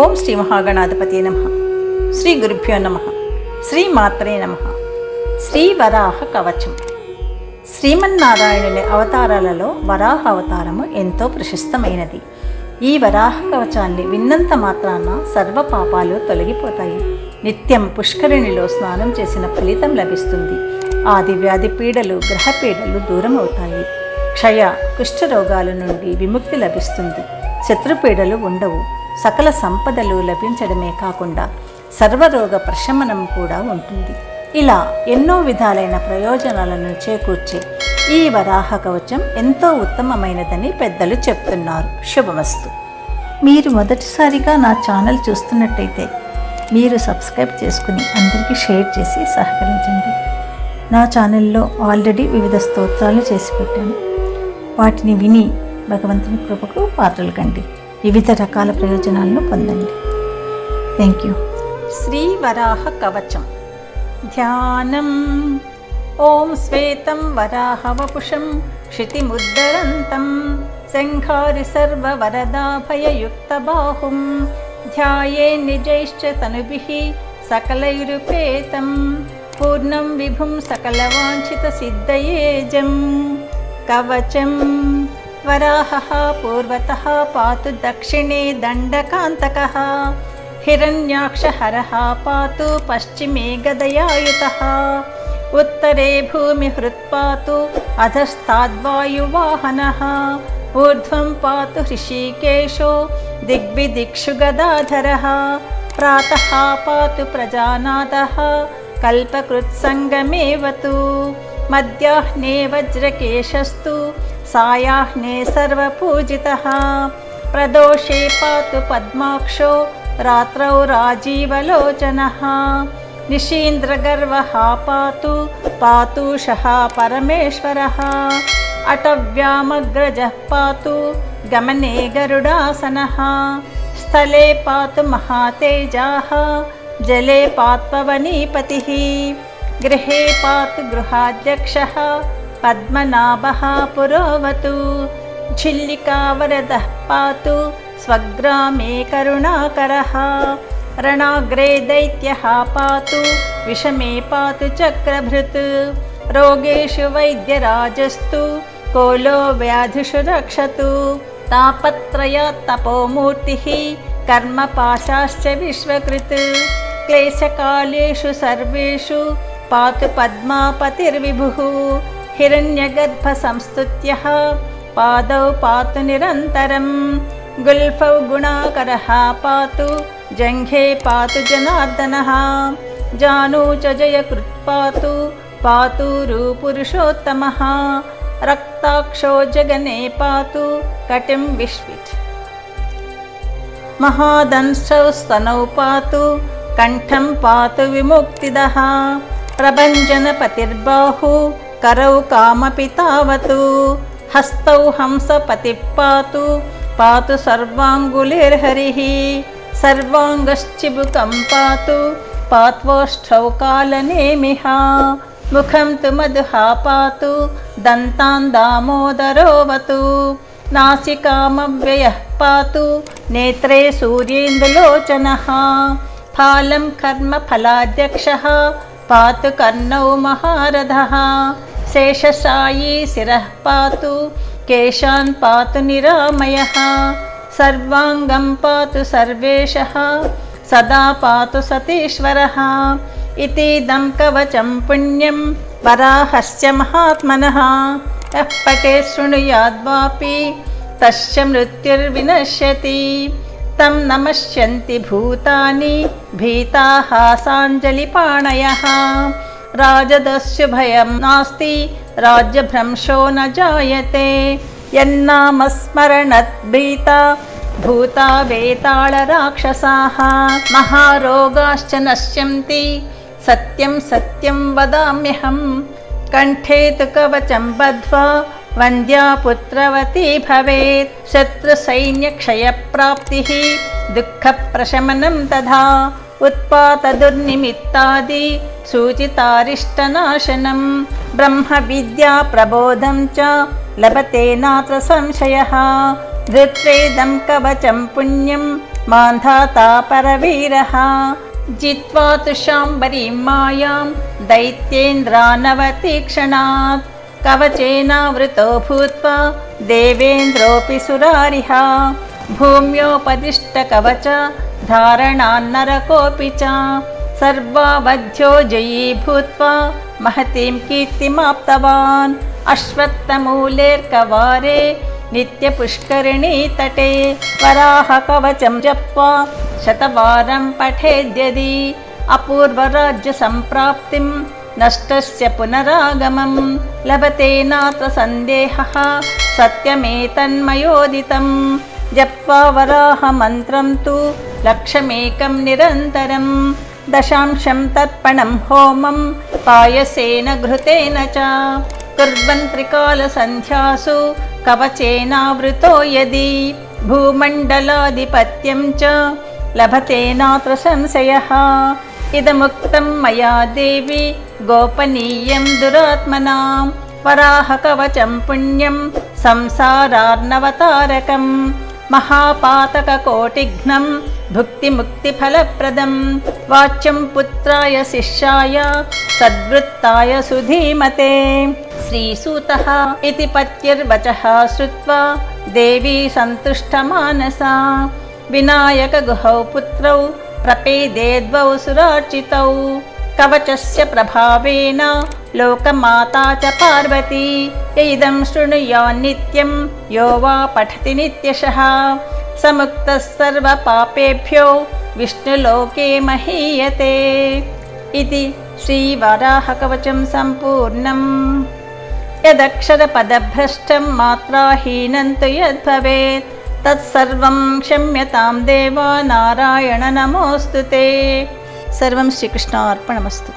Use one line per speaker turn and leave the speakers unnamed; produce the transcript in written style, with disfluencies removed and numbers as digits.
ఓం శ్రీ మహాగణాధిపతి నమః. శ్రీ గురుభ్యో నమః. శ్రీ మాత్రే నమః. శ్రీ వరాహ కవచం. శ్రీమన్నారాయణుని అవతారాలలో వరాహ అవతారము ఎంతో ప్రశస్తమైనది. ఈ వరాహ కవచాన్ని విన్నంత మాత్రాన సర్వ పాపాలు తొలగిపోతాయి. నిత్యం పుష్కరిణిలో స్నానం చేసిన ఫలితం లభిస్తుంది. ఆది వ్యాధి పీడలు, గ్రహ పీడలు దూరం అవుతాయి. క్షయ, కుష్ఠరోగాల నుండి విముక్తి లభిస్తుంది. శత్రుపీడలు ఉండవు. సకల సంపదలు లభించడమే కాకుండా సర్వరోగ ప్రశమనం కూడా ఉంటుంది. ఇలా ఎన్నో విధాలైన ప్రయోజనాలను చేకూర్చే ఈ వరాహ కవచం ఎంతో ఉత్తమమైనదని పెద్దలు చెప్తున్నారు. శుభమస్తు. మీరు మొదటిసారిగా నా ఛానల్ చూస్తున్నట్టయితే మీరు సబ్స్క్రైబ్ చేసుకుని అందరికీ షేర్ చేసి సహకరించండి. నా ఛానల్లో ఆల్రెడీ వివిధ స్తోత్రాలు చేసి పెట్టాను. వాటిని విని భగవంతుని కృపకు పాత్రలు కండి. వివిధ రకాల ప్రయోజనాలను పొందండి. Thank you. శ్రీ వరాహ కవచం. ధ్యానం. ఓం శ్వేతం వరాహవపుషం క్షితిముద్దరంతం శంఖారి సర్వవరదాభయయుక్తబాహుం ధ్యాయే నిజైశ్చ తనుభిః సకలైరుపేతం పూర్ణం విభుం సకలవాంఛితసిద్ధయేజం. కవచం. వరాహః పూర్వతః పాతు దక్షిణే దండకాంతకः హిరణ్యాక్షహరः పాతు పశ్చిమే గదయాయుతः ఉత్తరే భూమిహృత్పాతు అధస్తాద్వాయువాహనः ఊర్ధ్వం పాతు హృషీకేశో దిగ్విదిక్షు గదాధరः ప్రాతః పాతు ప్రజానాథः కల్పకృత్సంగమేవతు మధ్యాహ్నే వజ్రకేశస్తు సాయాహ్నే సర్వపూజితः ప్రదోషే పాతు పద్మాక్షో రాత్రౌ రాజీవలోచనः నిశీంద్రగర్వః పాతు పాతూషः పరమేశ్వరः అటవ్యామగ్రజः పాతు గమనే గరుడాసనः స్థలే పాతు మహాతేజాः జలే పాత్వవనీపతిः గృహే పాతు గృహాధ్యక్షः పద్మనాభः పురోవతు ఝిల్లికావరదः పాతు స్వగ్రామే కరుణాకరः రణాగ్రే దైత్యः పాతు విషమే పాతు చక్రభృత్ రోగేషు వైద్యరాజస్తు కోలో వ్యాధిషు రక్షతు తాపత్రయాత్ తపోమూర్తిః కర్మపాశాశ్చ విశ్వకృత్ క్లేశకాలేషు సర్వేషు పాతు పద్మాపతిర్విభుః హిరణ్యగర్భ సంస్తుత్యః పాదౌ పాతు నిరంతరం గుల్ఫౌ గుణాకరः పాతు జంఘే పాతు జనార్దనः జానూ చ జయకృత్ పాతు పాతూరు పురుషోత్తమः రక్తాక్షో జగనే పాతు కటిం విశ్విట్ మహాదంశ్రౌ స్తనౌ పాతు కంఠం పాతు విముక్తిదః ప్రభంజనపతిర్బాహు కరౌ కామపితావతు హస్తౌ హంసపతిః పాతు పాతు సర్వాంగులిర్హరిః సర్వాంగశ్చిబుకం పాతు పాత్వోష్ఠౌ కాలనేమిః ముఖం తు మధుః పాతు దంతాన్ దామోదరోవతు నాసికామవ్యయః పాతు నేత్రే సూర్యేందులోచనः ఫాలం కర్మఫలాధ్యక్షः పాతు కర్ణౌ మహారథः శేషశాయీ శిరః పాతు కేశాన్ పాతు నిరామయः సర్వాంగం పాతు సర్వేషः సదా పాతు సతీశ్వరः ఇతీదం కవచం పుణ్యం వరాహస్య మహాత్మనः యః పఠేత్ శృణుయాద్వాపి తస్య మృత్యుర్వినశ్యతి తం నమస్యంతి భూతాని భీతాః సాంజలిపాణయః రాజదస్యు భయం నాస్తి రాజ్యభ్రంశో న జాయతే యన్నామస్మరణత్ భీతా భూతా వేతాళ రాక్షసాః మహారోగాశ్చ నశ్యంతి సత్యం సత్యం వదామ్యహం కంఠే తు కవచం బద్ధ్వా వంద్యా పుత్రవతీ భవేత్ శత్రుసైన్యక్షయప్రాప్తిః దుఃఖప్రశమనం తథా ఉత్పాత దుర్నిమిత్తాది సూచితారిష్టనాశనం బ్రహ్మ విద్యా ప్రబోధం చ లభతే నాత్ర సంశయః ధృత్వేదం కవచం పుణ్యం मान्धाता परवीरः जित्वा तु शाम्बरीं मायां दैत्येन्द्रानवतीक्षणात् कवचेनावृतो भूत्वा देवेन्द्रोऽपि सुरारिः भूम्योपदिष्टकवच धारणान्नरकोऽपि च सर्वावध्यो जयी भूत्वा महतीं कीर्तिमाप्तवान् अश्वत्थमूलेर्कवारे नित्यपुष्करिणीतटे वराहकवचं जप्त्वा शतवारं पठेद्यदि अपूर्वराज्यसम्प्राप्तिं नष्टस्य पुनरागमं लभते नात्र सन्देहः सत्यमेतन्मयोदितं जप्त्वा वराहमन्त्रं तु लक्षमेकं निरन्तरं दशांशं तर्पणं होमं पायसेन घृतेन च कुर्वन् त्रिकालसन्ध्यासु कवचेनावृतो यदि भूमण्डलाधिपत्यं च लभते नात्र संशयः इदमुक्तं मया देवी गोपनीयं दुरात्मनां वराहकवचं पुण्यं संसारार्णवतारकं महापातककोटिघ्नं भुक्तिमुक्तिफलप्रदं वाच्यं पुत्राय शिष्याय सद्वृत्ताय सुधीमते। श्रीसूतः इति पत्युर्वचः श्रुत्वा देवी सन्तुष्टमानसा विनायकगुहौ पुत्रौ प्रपेदे द्वौ सुरार्चितौ कवचस्य प्रभावेन लोकमाता च पार्वती इदं शृणुयान्नित्यं यो वा पठति नित्यशः समुक्तः सर्वपापेभ्यो विष्णुलोके महीयते इति श्रीवराहकवचं सम्पूर्णम्। यदक्षरपदभ्रष्टं मात्राहीनं तु यद्भवेत् तत्सर्वं क्षम्यतां देव नारायण नमोऽस्तु ते। सर्वं श्रीकृष्णार्पणमस्तु।